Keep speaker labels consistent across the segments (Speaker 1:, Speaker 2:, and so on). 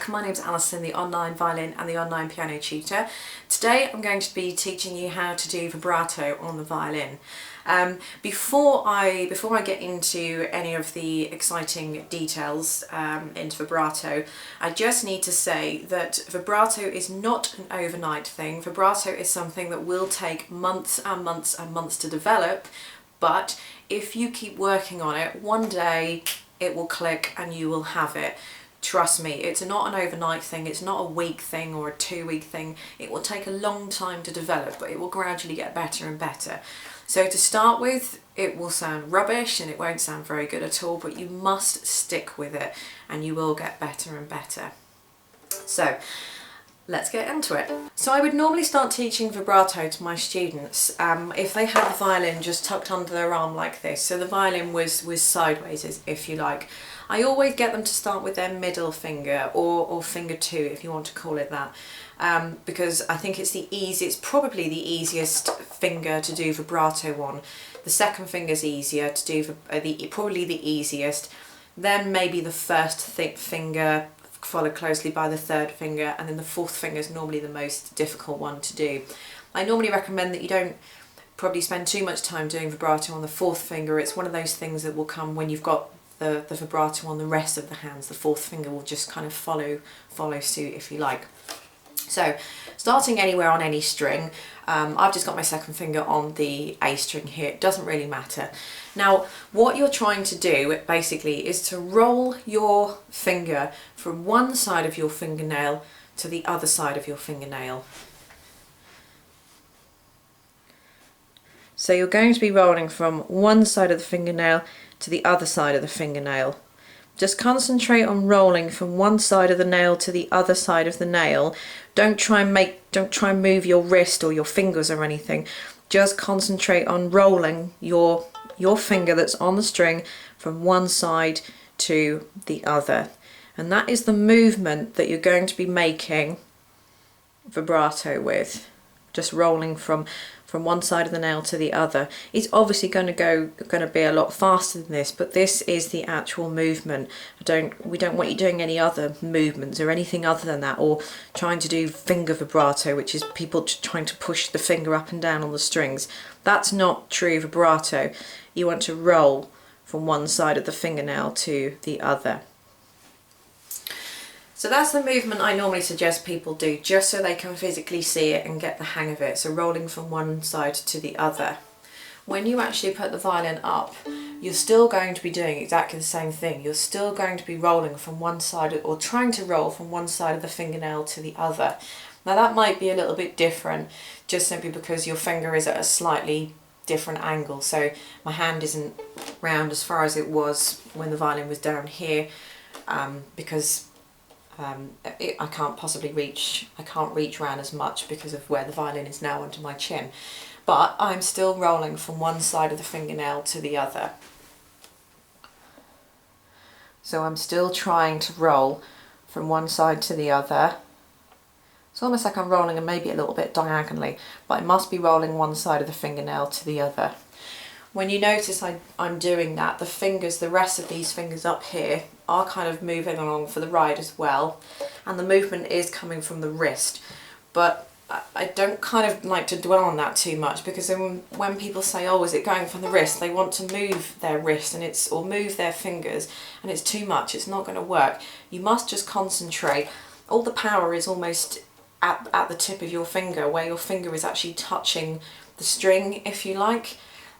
Speaker 1: My name's Alison, the online violin and the online piano tutor. Today I'm going to be teaching you how to do vibrato on the violin. Before I get into any of the exciting details into vibrato, I just need to say that vibrato is not an overnight thing. Vibrato is something that will take months and months and months to develop, but if you keep working on it, one day it will click and you will have it. Trust me, it's not an overnight thing, it's not a week thing or a 2-week thing. It will take a long time to develop, but it will gradually get better and better. So to start with, it will sound rubbish and it won't sound very good at all, but you must stick with it and you will get better and better. So let's get into it. So I would normally start teaching vibrato to my students if they had the violin just tucked under their arm like this. So the violin was sideways, if you like. I always get them to start with their middle finger or finger 2, if you want to call it that, because I think it's probably the easiest finger to do vibrato on. The second finger is easier to do, probably the easiest. Then maybe the first finger, followed closely by the third finger, and then the fourth finger is normally the most difficult one to do. I normally recommend that you don't probably spend too much time doing vibrato on the fourth finger. It's one of those things that will come when you've got the vibrato on the rest of the hands. The fourth finger will just kind of follow suit, if you like. So starting anywhere on any string, I've just got my second finger on the A string here, it doesn't really matter. Now what you're trying to do basically is to roll your finger from one side of your fingernail to the other side of your fingernail. So you're going to be rolling from one side of the fingernail to the other side of the fingernail. Just concentrate on rolling from one side of the nail to the other side of the nail. Don't try and move your wrist or your fingers or anything. Just concentrate on rolling your finger that's on the string from one side to the other. And that is the movement that you're going to be making vibrato with. Just rolling from one side of the nail to the other. It's obviously going to be a lot faster than this, but this is the actual movement. We don't want you doing any other movements or anything other than that, or trying to do finger vibrato, which is people trying to push the finger up and down on the strings. That's not true vibrato. You want to roll from one side of the fingernail to the other. So that's the movement I normally suggest people do, just so they can physically see it and get the hang of it. So rolling from one side to the other. When you actually put the violin up, you're still going to be doing exactly the same thing. You're still going to be rolling from one side, or trying to roll from one side of the fingernail to the other. Now that might be a little bit different, just simply because your finger is at a slightly different angle. So my hand isn't round as far as it was when the violin was down here, because I can't reach around as much because of where the violin is now under my chin. But I'm still rolling from one side of the fingernail to the other. So I'm still trying to roll from one side to the other. It's almost like I'm rolling and maybe a little bit diagonally, but I must be rolling one side of the fingernail to the other. When you notice I'm doing that, the rest of these fingers up here are kind of moving along for the ride as well, and the movement is coming from the wrist. But I don't kind of like to dwell on that too much, because then when people say, oh, is it going from the wrist, they want to move their wrist or move their fingers, and it's too much, it's not going to work. You must just concentrate. All the power is almost at the tip of your finger, where your finger is actually touching the string, if you like.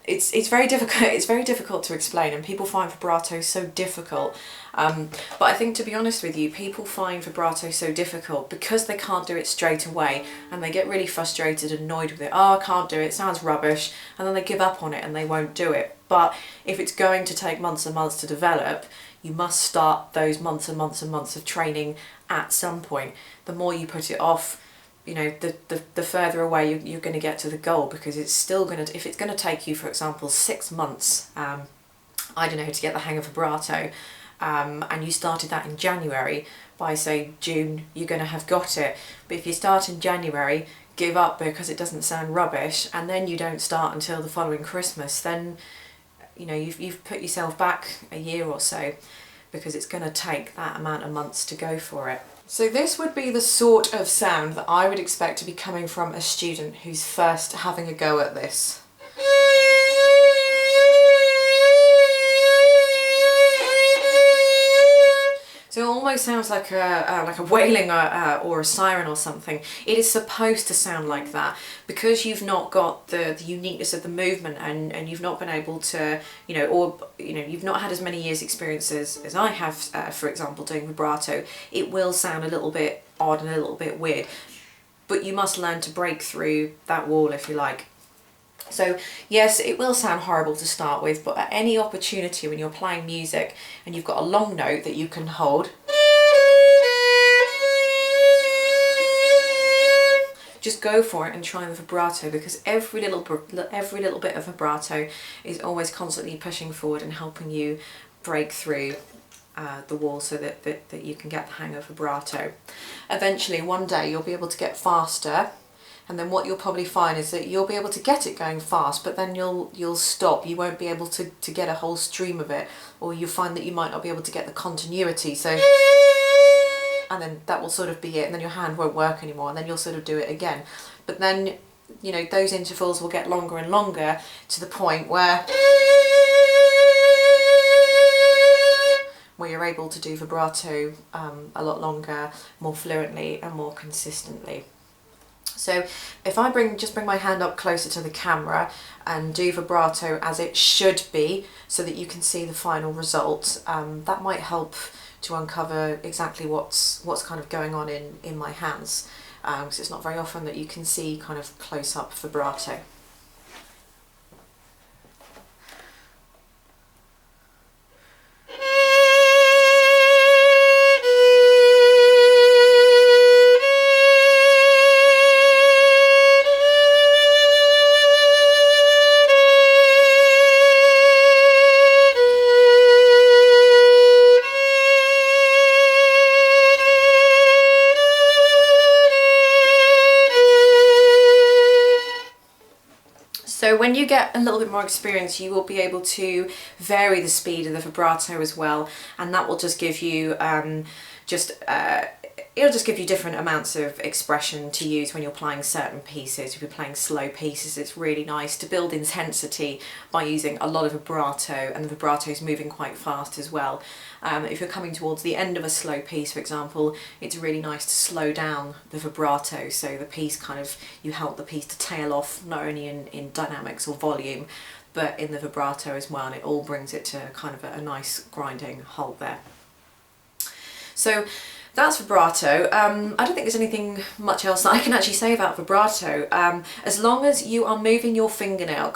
Speaker 1: It's very difficult. It's very difficult to explain, and people find vibrato so difficult. But I think, to be honest with you, people find vibrato so difficult because they can't do it straight away, and they get really frustrated and annoyed with it. Oh, I can't do it, it sounds rubbish, and then they give up on it and they won't do it. But if it's going to take months and months to develop, you must start those months and months and months of training at some point. The more you put it off, you know, the further away you're going to get to the goal, because it's still going to, if it's going to take you, for example, 6 months, I don't know, to get the hang of vibrato, and you started that in January, by say June you're going to have got it. But if you start in January, give up because it doesn't sound rubbish, and then you don't start until the following Christmas, then you know you've put yourself back a year or so, because it's going to take that amount of months to go for it. So this would be the sort of sound that I would expect to be coming from a student who's first having a go at this. So it almost sounds like a wailing or a siren or something. It is supposed to sound like that, because you've not got the uniqueness of the movement, and you've not been able to, you've not had as many years experience as I have, for example, doing vibrato. It will sound a little bit odd and a little bit weird, but you must learn to break through that wall, if you like. So yes, it will sound horrible to start with, but at any opportunity when you're playing music and you've got a long note that you can hold, just go for it and try the vibrato, because every little bit of vibrato is always constantly pushing forward and helping you break through the wall, so that you can get the hang of vibrato. Eventually, one day, you'll be able to get faster. And then what you'll probably find is that you'll be able to get it going fast, but then you'll stop. You won't be able to get a whole stream of it, or you'll find that you might not be able to get the continuity. So, and then that will sort of be it, and then your hand won't work anymore, and then you'll sort of do it again. But then, you know, those intervals will get longer and longer, to the point where you're able to do vibrato a lot longer, more fluently and more consistently. So if I just bring my hand up closer to the camera and do vibrato as it should be, so that you can see the final result, that might help to uncover exactly what's kind of going on in my hands, because it's not very often that you can see kind of close-up vibrato. So when you get a little bit more experience, you will be able to vary the speed of the vibrato as well, and that will just give you it'll just give you different amounts of expression to use when you're playing certain pieces. If you're playing slow pieces, it's really nice to build intensity by using a lot of vibrato, and the vibrato is moving quite fast as well. If you're coming towards the end of a slow piece, for example, it's really nice to slow down the vibrato, so the piece you help the piece to tail off, not only in dynamics or volume, but in the vibrato as well, and it all brings it to kind of a nice grinding halt there. So that's vibrato. I don't think there's anything much else that I can actually say about vibrato. As long as you are moving your fingernail,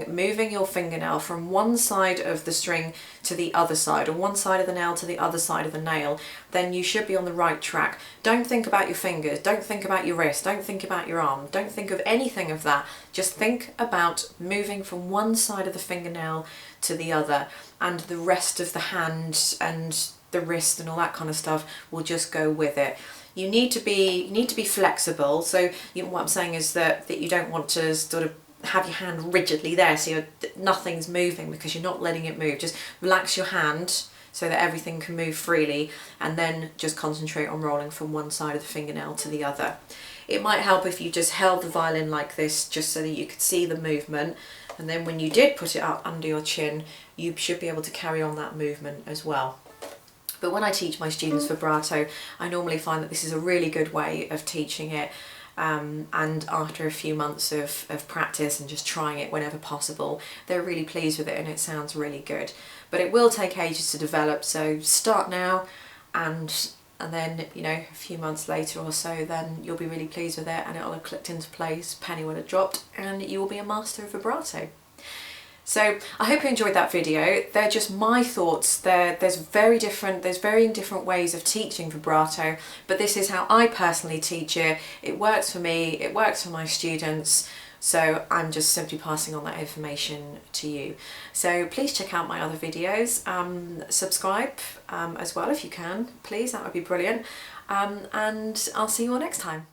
Speaker 1: moving your fingernail from one side of the string to the other side, or one side of the nail to the other side of the nail, then you should be on the right track. Don't think about your fingers, don't think about your wrist, don't think about your arm, don't think of anything of that. Just think about moving from one side of the fingernail to the other, and the rest of the hand and the wrist and all that kind of stuff will just go with it. You need to be flexible. So what I'm saying is that you don't want to sort of have your hand rigidly there, so nothing's moving, because you're not letting it move. Just relax your hand so that everything can move freely, and then just concentrate on rolling from one side of the fingernail to the other. It might help if you just held the violin like this, just so that you could see the movement, and then when you did put it up under your chin, you should be able to carry on that movement as well. But when I teach my students vibrato, I normally find that this is a really good way of teaching it, and after a few months of practice and just trying it whenever possible, they're really pleased with it and it sounds really good. But it will take ages to develop, so start now, and then, you know, a few months later or so, then you'll be really pleased with it, and it'll have clicked into place, penny will have dropped, and you will be a master of vibrato. So I hope you enjoyed that video. They're just my thoughts. There's varying different ways of teaching vibrato, but this is how I personally teach it. It works for me, it works for my students, so I'm just simply passing on that information to you. So please check out my other videos, subscribe as well if you can, please, that would be brilliant, and I'll see you all next time.